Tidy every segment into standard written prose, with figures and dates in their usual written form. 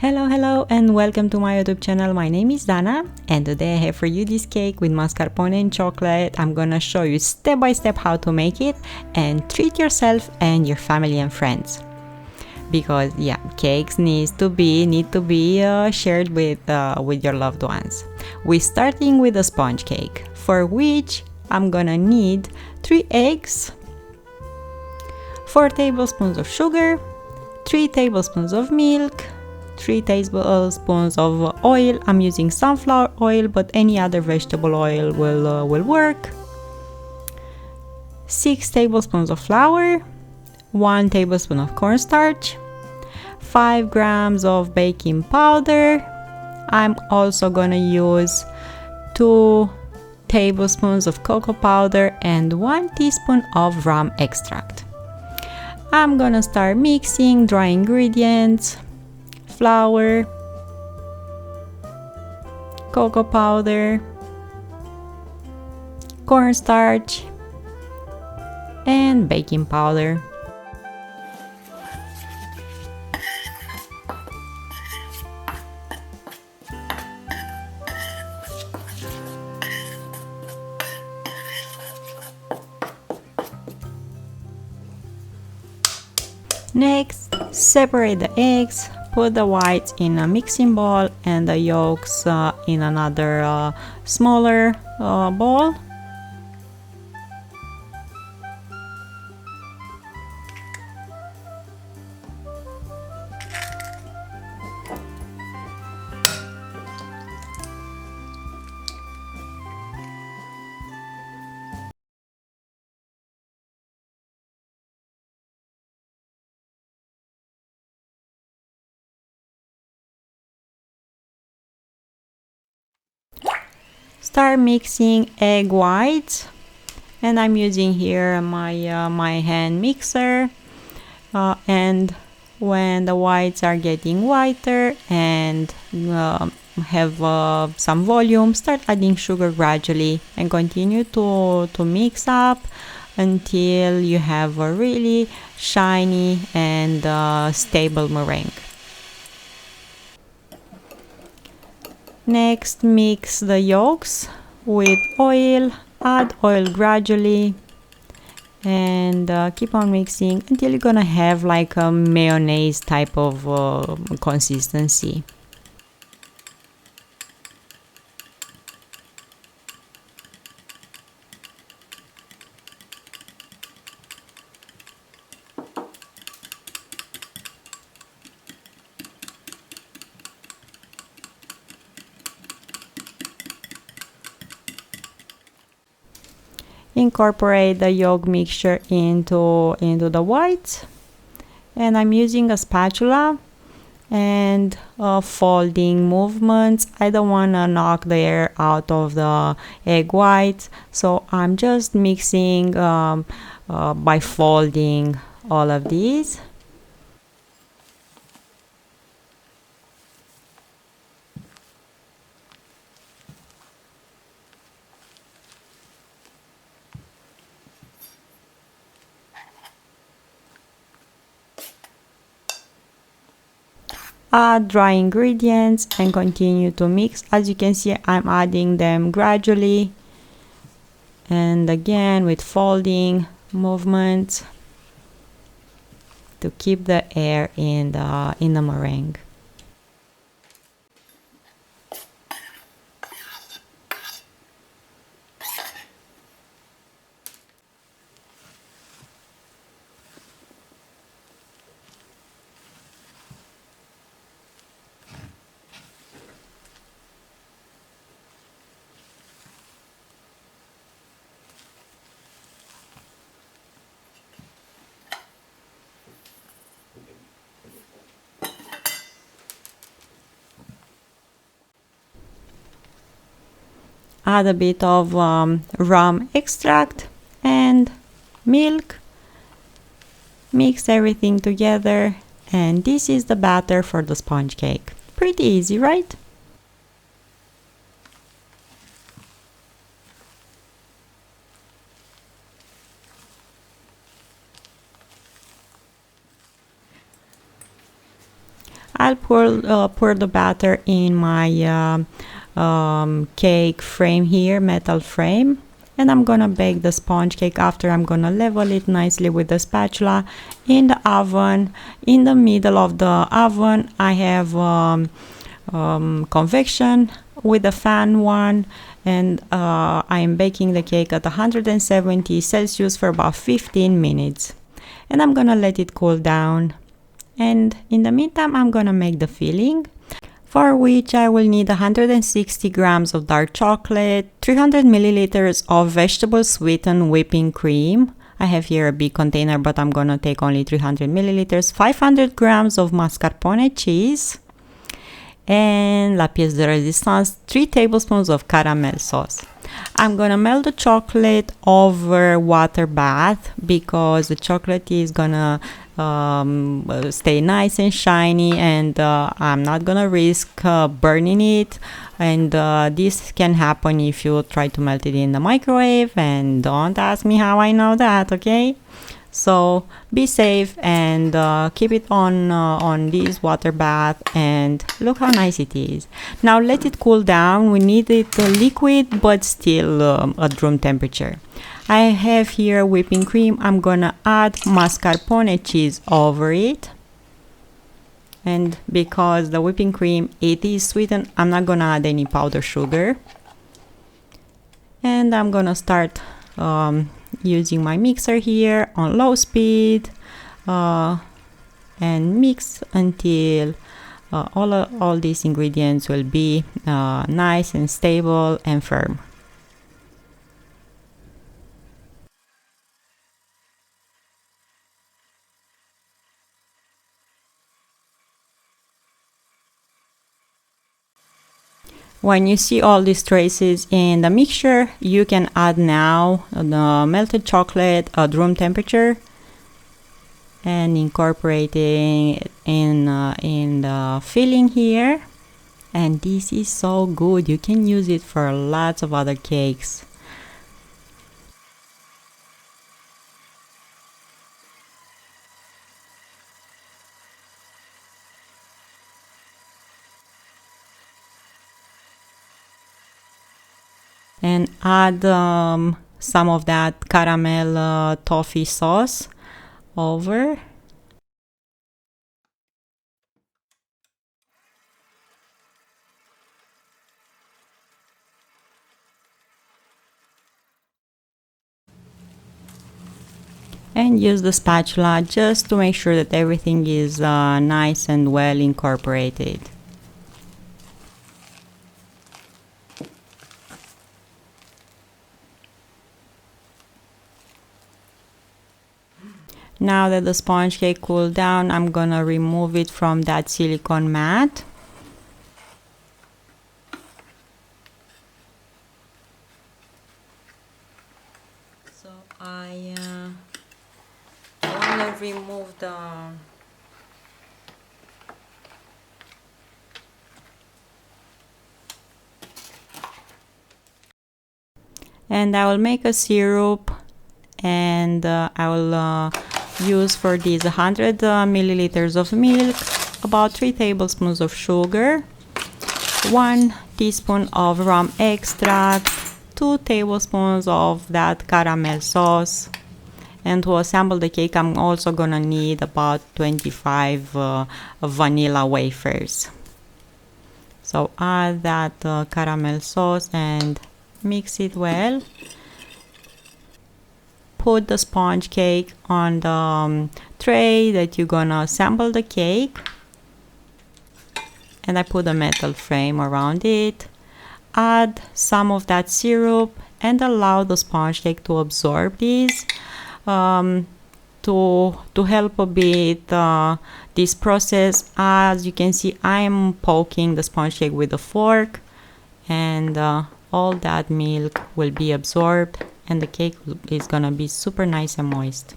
Hello and welcome to my YouTube channel. My name is Dana and today I have for you this cake with mascarpone and chocolate. I'm gonna show you step by step how to make it and treat yourself and your family and friends. Because yeah, cakes need to be shared with your loved ones. We're starting with a sponge cake, for which I'm gonna need 3 eggs, 4 tablespoons of sugar, 3 tablespoons of milk, 3 tablespoons of oil. I'm using sunflower oil, but any other vegetable oil will work. 6 tablespoons of flour, 1 tablespoon of cornstarch, 5 grams of baking powder. I'm also gonna use 2 tablespoons of cocoa powder and 1 teaspoon of rum extract. I'm gonna start mixing dry ingredients, flour, cocoa powder, cornstarch, and baking powder. Next, separate the eggs, put the whites in a mixing bowl and the yolks in another smaller bowl. Start mixing egg whites, and I'm using here my hand mixer, and when the whites are getting whiter and have some volume, start adding sugar gradually and continue to mix up until you have a really shiny and stable meringue. Next, mix the yolks with oil, add oil gradually, and keep on mixing until you're gonna have like a mayonnaise type of consistency. Incorporate the yolk mixture into the whites, and I'm using a spatula and folding movements. I don't want to knock the air out of the egg whites, so I'm just mixing by folding all of these. Add dry ingredients and continue to mix. As you can see, I'm adding them gradually and again with folding movements to keep the air in the meringue. Add a bit of rum extract and milk. Mix everything together, and this is the batter for the sponge cake. Pretty easy, right? I'll pour the batter in my cake frame here, metal frame, and I'm gonna bake the sponge cake. After, I'm gonna level it nicely with the spatula in the oven. In the middle of the oven, I have convection with the fan one, and I am baking the cake at 170 Celsius for about 15 minutes, and I'm gonna let it cool down. And in the meantime, I'm gonna make the filling, for which I will need 160 grams of dark chocolate, 300 milliliters of vegetable sweetened whipping cream. I have here a big container, but I'm gonna take only 300 milliliters, 500 grams of mascarpone cheese, and la pièce de résistance, 3 tablespoons of caramel sauce. I'm gonna melt the chocolate over water bath because the chocolate is gonna stay nice and shiny, and I'm not gonna risk burning it, and this can happen if you try to melt it in the microwave, and don't ask me how I know that, okay? So be safe and keep it on this water bath, and look how nice it is. Now let it cool down. We need it liquid but still at room temperature. I have here whipping cream. I'm gonna add mascarpone cheese over it, and because the whipping cream, it is sweetened, I'm not gonna add any powdered sugar. And I'm gonna start using my mixer here on low speed and mix until all these ingredients will be nice and stable and firm. When you see all these traces in the mixture, you can add now the melted chocolate at room temperature and incorporating it in the filling here. And this is so good. You can use it for lots of other cakes. And add some of that caramel toffee sauce over. And use the spatula just to make sure that everything is nice and well incorporated. Now that the sponge cake cooled down, I'm gonna remove it from that silicone mat. So I wanna remove the and I will make a syrup, and I will use for these 100 milliliters of milk, about 3 tablespoons of sugar, 1 teaspoon of rum extract, 2 tablespoons of that caramel sauce. And to assemble the cake, I'm also gonna need about 25 vanilla wafers. So add that caramel sauce and mix it well. Put the sponge cake on the tray that you're gonna assemble the cake, and I put a metal frame around it. Add some of that syrup and allow the sponge cake to absorb this. To help a bit this process, as you can see, I'm poking the sponge cake with a fork, and all that milk will be absorbed, and the cake is gonna be super nice and moist.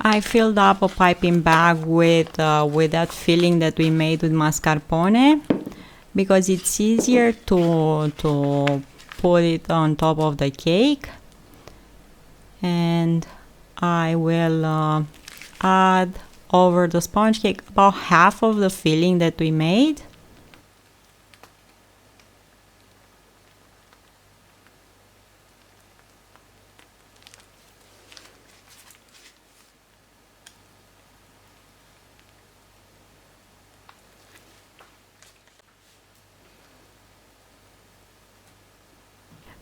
I filled up a piping bag with that filling that we made with mascarpone, because it's easier to put it on top of the cake. And I will add over the sponge cake about half of the filling that we made.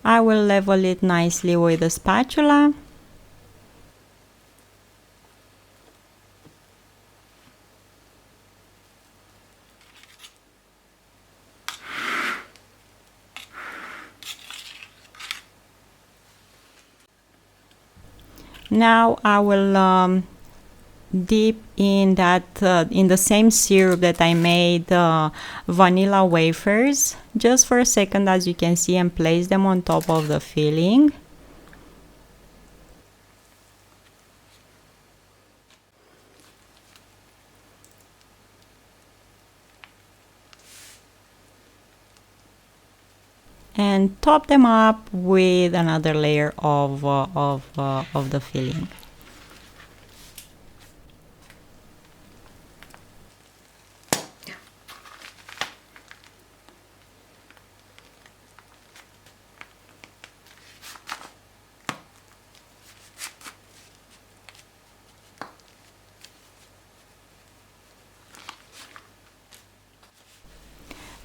I will level it nicely with a spatula. Now I will dip in that in the same syrup that I made vanilla wafers just for a second, as you can see, and place them on top of the filling. And top them up with another layer of the filling.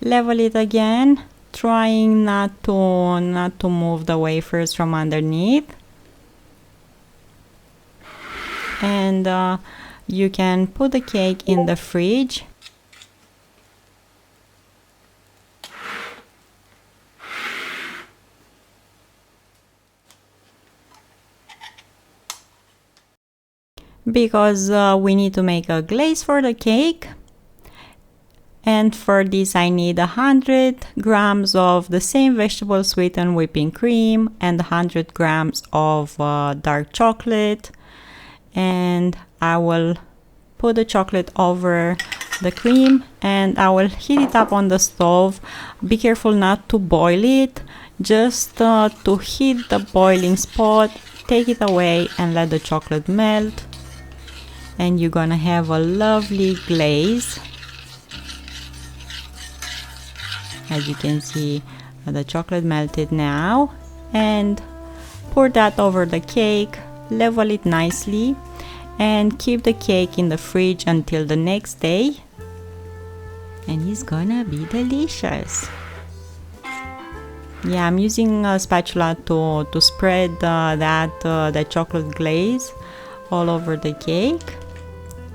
Level it again, trying not to move the wafers from underneath. And you can put the cake in the fridge. Because we need to make a glaze for the cake. And for this I need 100 grams of the same vegetable sweetened whipping cream and 100 grams of dark chocolate. And I will put the chocolate over the cream and I will heat it up on the stove. Be careful not to boil it, just to heat the boiling spot. Take it away and let the chocolate melt. And you're gonna have a lovely glaze. As you can see, the chocolate melted now, and pour that over the cake, level it nicely, and keep the cake in the fridge until the next day, and it's gonna be delicious. Yeah, I'm using a spatula to spread that chocolate glaze all over the cake,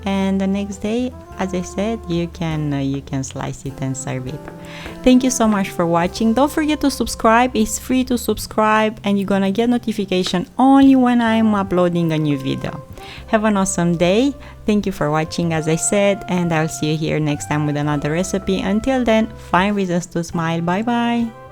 and the next day, as I said, you can slice it and serve it. Thank you so much for watching. Don't forget to subscribe. It's free to subscribe and you're gonna get notification only when I'm uploading a new video. Have an awesome day. Thank you for watching, as I said, and I'll see you here next time with another recipe. Until then, find reasons to smile. Bye bye.